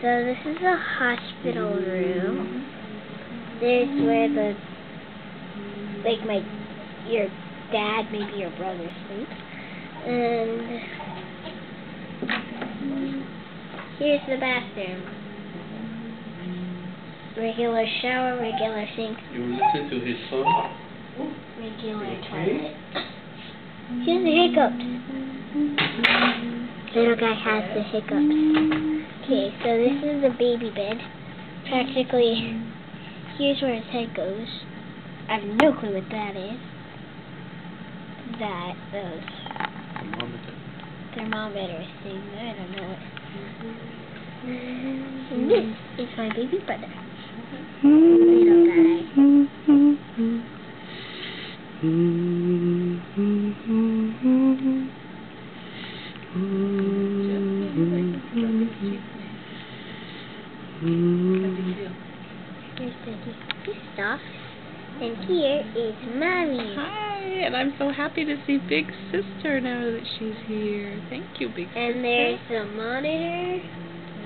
So this is a hospital room. There's where your dad, maybe your brother sleeps. And here's the bathroom. Regular shower, regular sink. You listen to his song? Regular toilet. Here's the hiccups. Little guy has the hiccups. Okay, so this is the baby bed. Practically, here's where his head goes. I have no clue what that is. Those thermometer thing. I don't know it. And this is my baby brother. Little guy. Here's the stuff. And here is Mommy. Hi, and I'm so happy to see Big Sister now that she's here. Thank you, Big Sister. And there's the monitor.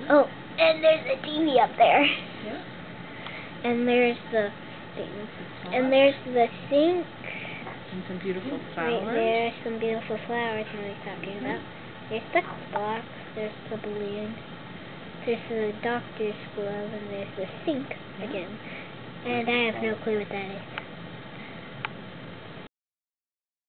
Oh, and there's the TV up there. Yeah. And there's the thing. And there's the sink. And some beautiful flowers. Right there's some beautiful flowers I was talking about. There's the clock. There's the balloon. There's the doctor's glove. And there's the sink again. And I have no clue what that is.